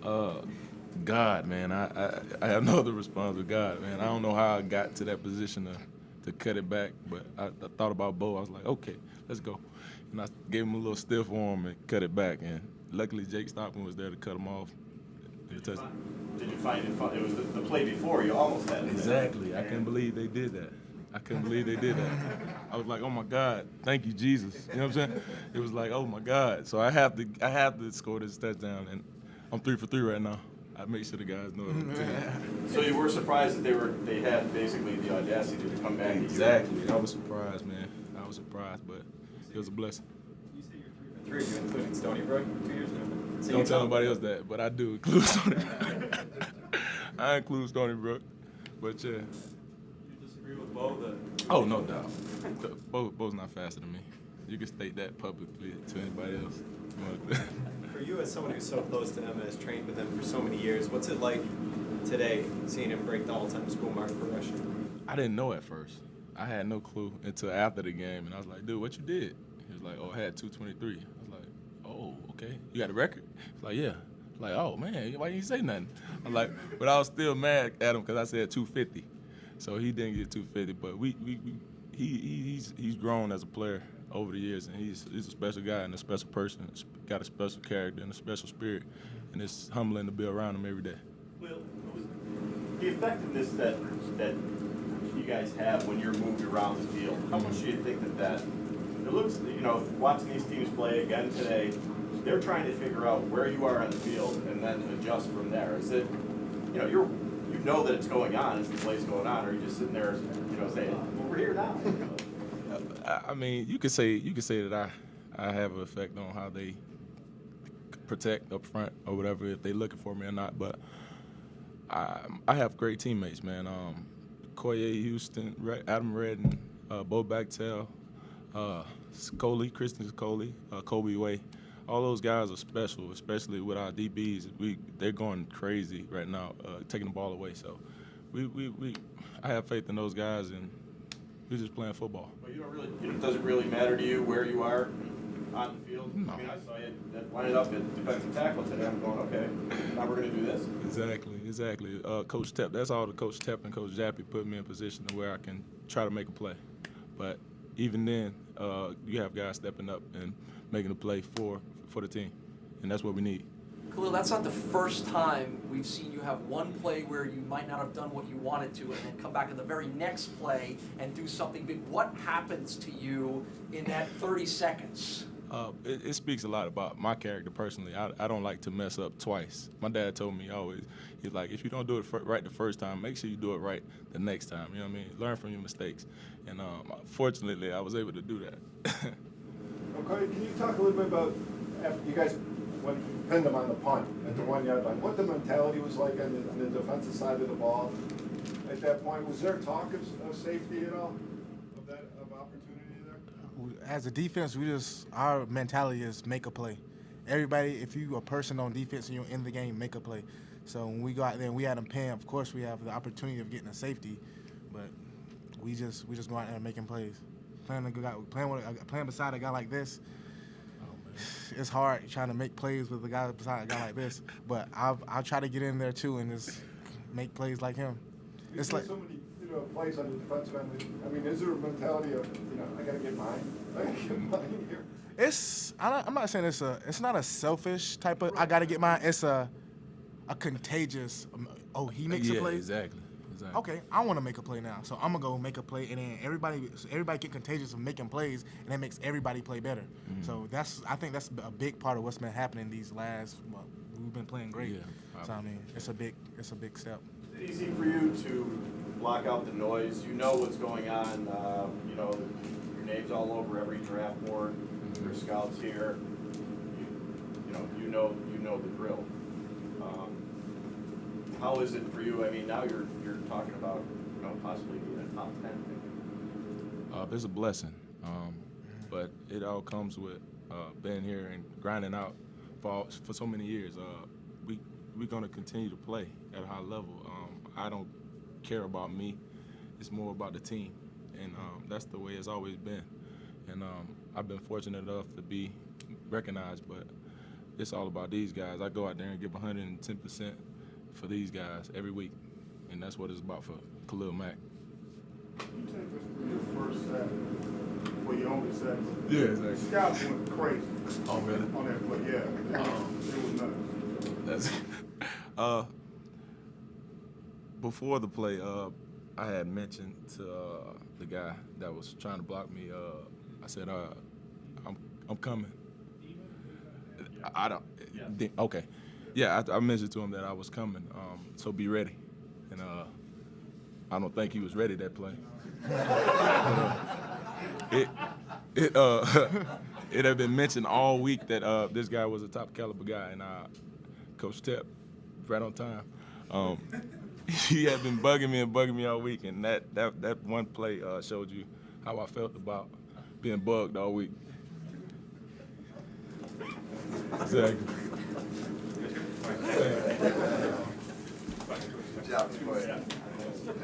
Uh, God, man. I have no other response but God, man. I don't know how I got to that position to cut it back, but I thought about Bo. I was like, okay, let's go. And I gave him a little stiff arm and cut it back. And luckily, Jake Stockman was there to cut him off. Did you find it fun? It was the play before you almost had it. Exactly. I can't believe they did that. I was like, oh my God, thank you, Jesus. You know what I'm saying? It was like, oh my God. So I have to score this touchdown, and I'm 3 for 3 right now. I make sure the guys know it. So you were surprised that they had basically the audacity to come back. Exactly. I was surprised, man. I was surprised, but it was a blessing. You say you're 3 for 3. You including Stony Brook 2 years ago? So Don't tell nobody else that, but I do include Stony Brook. I include Stony Brook, but yeah. You disagree with Bo? Oh, no doubt. Bo's not faster than me. You can state that publicly to anybody else. For you, as someone who's so close to him and has trained with him for so many years, what's it like today seeing him break the all-time school mark for rushing? I didn't know at first. I had no clue until after the game, and I was like, dude, what you did? He was like, oh, I had 223. I was like, oh, okay. You got a record? He's like, yeah. I was like, oh, man, why didn't you say nothing? I'm like, but I was still mad at him because I said 250. So he didn't get 250, but he's grown as a player over the years, and he's a special guy and a special person. He's got a special character and a special spirit, and it's humbling to be around him every day. Well, the effectiveness that you guys have when you're moved around the field, how much do you think that it looks, watching these teams play again today, they're trying to figure out where you are on the field and then adjust from there. Is it, you know that it's going on as the play's going on, or are you just sitting there, saying, well, we're here now? I mean, you could say that I have an effect on how they protect up front or whatever, if they're looking for me or not. But I have great teammates, man. Okoye, Houston, Adam Redden, Bo Bachtel, Christian Coley, Kobe Way. All those guys are special, especially with our DBs. They're going crazy right now, taking the ball away. So I have faith in those guys, and we're just playing football. But it doesn't really matter to you where you are on the field? No. I mean, I saw you line it up at defensive tackle today. I'm going, okay, now we're going to do this. Exactly. Coach Tepp, that's all the Coach Tepp and Coach Jappy put me in position to where I can try to make a play. But even then, you have guys stepping up and making a play for the team, and that's what we need. Khalil, that's not the first time we've seen you have one play where you might not have done what you wanted to and then come back in the very next play and do something big. What happens to you in that 30 seconds? It speaks a lot about my character personally. I don't like to mess up twice. My dad told me always, he's like, if you don't do it right the first time, make sure you do it right the next time. You know what I mean? Learn from your mistakes. And fortunately, I was able to do that. Okoye, can you talk a little bit about after you guys pinned them on the punt at the 1 yard line, what the mentality was like on the defensive side of the ball at that point? Was there talk of safety at all, of opportunity there? As a defense, our mentality is make a play. Everybody, if you a person on defense and you're in the game, make a play. So when we go out there and we had them pinned, of course we have the opportunity of getting a safety, but we just go out there and making plays. Playing beside a guy like this, it's hard trying to make plays with a guy beside a guy like this. But I'll try to get in there too and just make plays like him. It's like so many plays on the defensive end. I mean, is there a mentality of I got to get mine? I got to get mine here. I'm not saying it's not a selfish type of I got to get mine. It's a contagious. He makes a play. Exactly. Okay, I want to make a play now, so I'm gonna go make a play, and then everybody get contagious of making plays, and that makes everybody play better. Mm-hmm. So I think that's a big part of what's been happening these last. We've been playing great. Yeah, so I mean, it's a big step. Is it easy for you to block out the noise? You know what's going on. Your name's all over every draft board. Mm-hmm. Your scouts here. You know the drill. How is it for you? I mean, now you're talking about possibly being a top 10 pick. It's a blessing, but it all comes with being here and grinding out for so many years. We're gonna continue to play at a high level. I don't care about me; it's more about the team, and that's the way it's always been. And I've been fortunate enough to be recognized, but it's all about these guys. I go out there and give 110% for these guys every week, and that's what it's about for Khalil Mack. You take us through your first Saturday, well, your only Saturday. Yeah, exactly. Scouts went crazy Oh, really? on that play. Yeah, it was nuts. That's before the play. I had mentioned to the guy that was trying to block me. I said, "I'm coming." I don't. Okay. Yeah, I mentioned to him that I was coming. So be ready. And I don't think he was ready that play. It had been mentioned all week that this guy was a top caliber guy, and Coach Tepp, right on time. He had been bugging me all week, and that one play showed you how I felt about being bugged all week. Exactly. Good job, Okoye.